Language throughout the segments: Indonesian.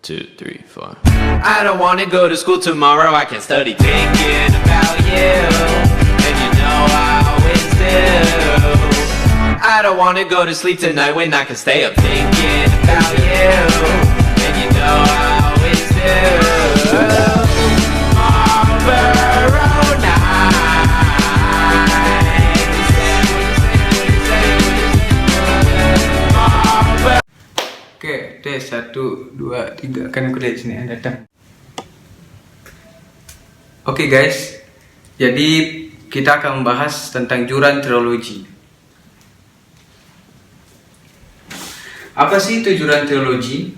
two, three, four. I don't wanna go to school tomorrow, I can study thinking about you. And you know I always do. I don't wanna go to sleep tonight when I can stay up thinking about you. And you know I always do. Marlboro nights. Oke, tes 1, 2, 3. Kan aku dari sini datang. Oke guys, jadi kita akan membahas tentang Juran Trilogy. Apa sih itu Juran Trilogy?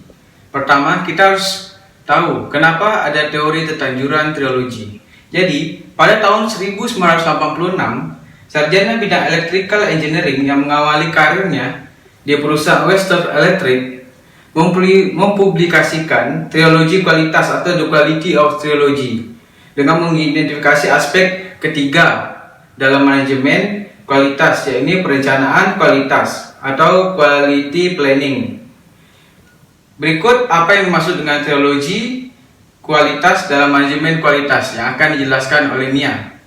Pertama, kita harus tahu kenapa ada teori tentang Juran Trilogy. Jadi, pada tahun 1986, sarjana bidang Electrical Engineering yang mengawali karirnya di perusahaan Western Electric mempublikasikan trilogi kualitas atau the quality of trilogy dengan mengidentifikasi aspek ketiga dalam manajemen kualitas, yaitu perencanaan kualitas atau quality planning. Berikut apa yang dimaksud dengan trilogi kualitas dalam manajemen kualitas yang akan dijelaskan oleh Mia.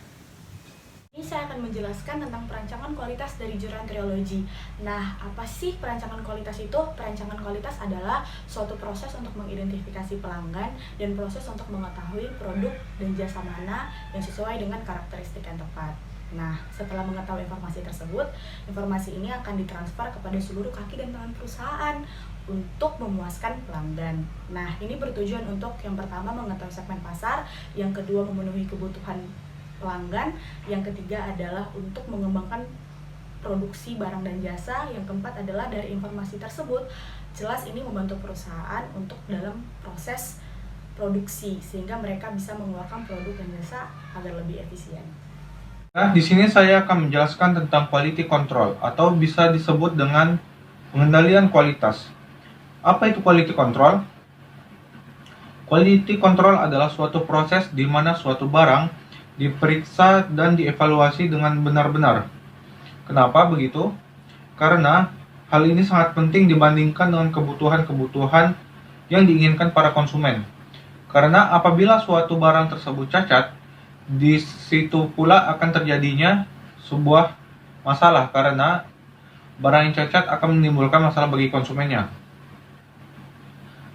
Ini saya akan menjelaskan tentang perancangan kualitas dari Juran Trilogy. Nah, apa sih perancangan kualitas itu? Perancangan kualitas adalah suatu proses untuk mengidentifikasi pelanggan dan proses untuk mengetahui produk dan jasa mana yang sesuai dengan karakteristik yang tepat. Nah, setelah mengetahui informasi tersebut, informasi ini akan ditransfer kepada seluruh kaki dan tangan perusahaan untuk memuaskan pelanggan. Nah, ini bertujuan untuk yang pertama mengetahui segmen pasar, yang kedua memenuhi kebutuhan pelanggan, yang ketiga adalah untuk mengembangkan produksi barang dan jasa, yang keempat adalah dari informasi tersebut jelas ini membantu perusahaan untuk dalam proses produksi sehingga mereka bisa mengeluarkan produk dan jasa agar lebih efisien. Nah, di sini saya akan menjelaskan tentang quality control atau bisa disebut dengan pengendalian kualitas. Apa itu quality control? Quality control adalah suatu proses di mana suatu barang diperiksa dan dievaluasi dengan benar-benar. Kenapa begitu? Karena hal ini sangat penting dibandingkan dengan kebutuhan-kebutuhan yang diinginkan para konsumen. Karena apabila suatu barang tersebut cacat, di situ pula akan terjadinya sebuah masalah karena barang yang cacat akan menimbulkan masalah bagi konsumennya.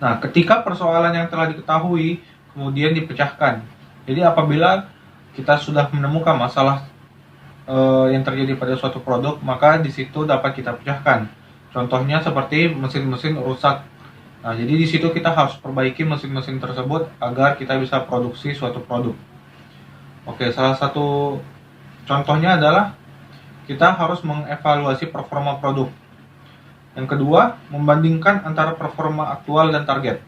Nah, ketika persoalan yang telah diketahui kemudian dipecahkan. Jadi apabila kita sudah menemukan masalah yang terjadi pada suatu produk, maka di situ dapat kita pecahkan. Contohnya seperti mesin-mesin rusak. Nah, jadi di situ kita harus perbaiki mesin-mesin tersebut agar kita bisa produksi suatu produk. Oke, salah satu contohnya adalah kita harus mengevaluasi performa produk. Yang kedua, membandingkan antara performa aktual dan target.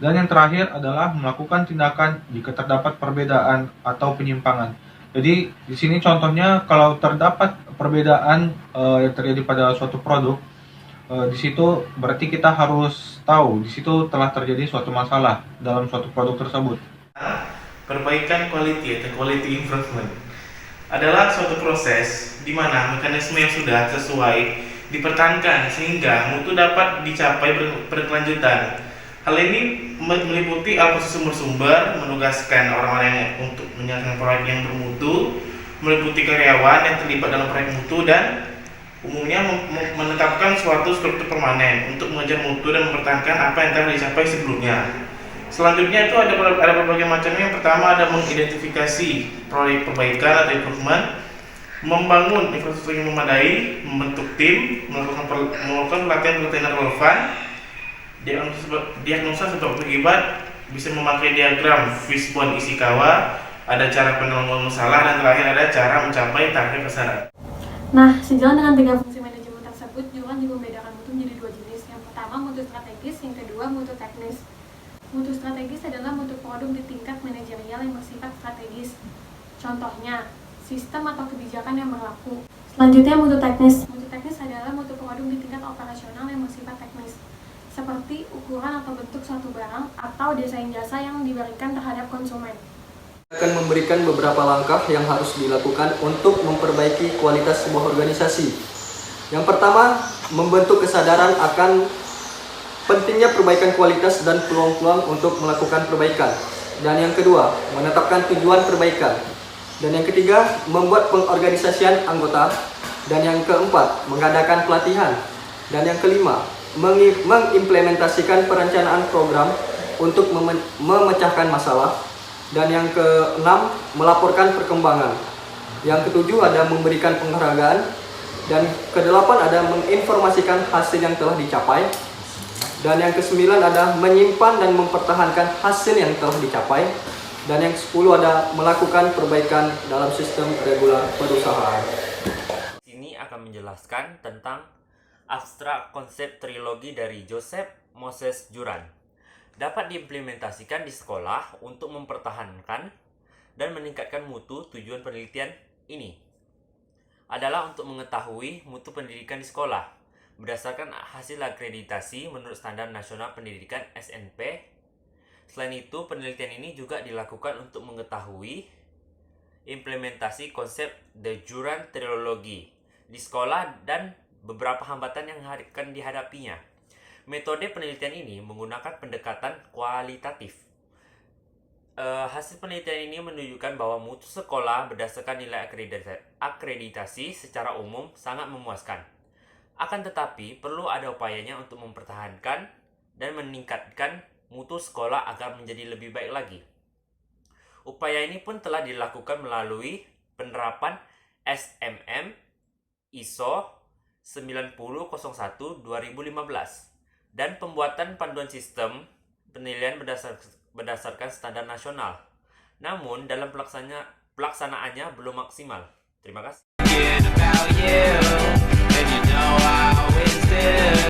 Dan yang terakhir adalah melakukan tindakan jika terdapat perbedaan atau penyimpangan. Jadi di sini contohnya kalau terdapat perbedaan yang terjadi pada suatu produk, di situ berarti kita harus tahu di situ telah terjadi suatu masalah dalam suatu produk tersebut. Perbaikan quality atau quality improvement adalah suatu proses di mana mekanisme yang sudah sesuai dipertahankan sehingga mutu dapat dicapai berkelanjutan. Hal ini meliputi alokasi sumber-sumber, menugaskan orang-orang untuk menyelesaikan proyek yang bermutu, meliputi karyawan yang terlibat dalam proyek mutu, dan umumnya menetapkan suatu struktur permanen untuk mengejar mutu dan mempertahankan apa yang telah dicapai sebelumnya. Selanjutnya itu ada berbagai macamnya. Yang pertama ada mengidentifikasi proyek perbaikan atau improvement, membangun infrastruktur yang memadai, membentuk tim, melakukan pelatihan relevan, diagnosa sebab akibat, bisa memakai diagram Fishbone Ishikawa, ada cara penanggulangan masalah, dan terakhir ada cara mencapai target sasaran. Nah, sejalan dengan tiga fungsi manajemen tersebut, Juran juga membedakan mutu menjadi dua jenis. Yang pertama mutu strategis, yang kedua mutu teknis. Mutu strategis adalah mutu produk di tingkat manajerial yang bersifat strategis. Contohnya, sistem atau kebijakan yang berlaku. Selanjutnya mutu teknis. Mutu teknis adalah mutu produk di tingkat operasional yang bersifat teknis, seperti ukuran atau bentuk suatu barang atau desain jasa yang diberikan terhadap konsumen. Akan memberikan beberapa langkah yang harus dilakukan untuk memperbaiki kualitas sebuah organisasi. Yang pertama, membentuk kesadaran akan pentingnya perbaikan kualitas dan peluang-peluang untuk melakukan perbaikan. Dan yang kedua, menetapkan tujuan perbaikan. Dan yang ketiga, membuat pengorganisasian anggota. Dan yang keempat, mengadakan pelatihan. Dan yang kelima, mengimplementasikan perencanaan program untuk memecahkan masalah. Dan yang keenam, melaporkan perkembangan. Yang ketujuh ada memberikan penghargaan. Dan kedelapan ada menginformasikan hasil yang telah dicapai. Dan yang kesembilan ada menyimpan dan mempertahankan hasil yang telah dicapai. Dan yang 10 ada melakukan perbaikan dalam sistem regular perusahaan. Ini akan menjelaskan tentang abstrak konsep trilogi dari Joseph Moses Juran. Dapat diimplementasikan di sekolah untuk mempertahankan dan meningkatkan mutu. Tujuan penelitian ini adalah untuk mengetahui mutu pendidikan di sekolah berdasarkan hasil akreditasi menurut Standar Nasional Pendidikan SNP. Selain itu, penelitian ini juga dilakukan untuk mengetahui implementasi konsep The Juran Trilogy di sekolah dan beberapa hambatan yang akan dihadapinya. Metode penelitian ini menggunakan pendekatan kualitatif. Hasil penelitian ini menunjukkan bahwa mutu sekolah berdasarkan nilai akreditasi secara umum sangat memuaskan. Akan tetapi, perlu ada upayanya untuk mempertahankan dan meningkatkan mutu sekolah agar menjadi lebih baik lagi. Upaya ini pun telah dilakukan melalui penerapan SMM ISO 9001-2015 dan pembuatan panduan sistem penilaian berdasarkan standar nasional. Namun, dalam pelaksanaannya belum maksimal. Terima kasih.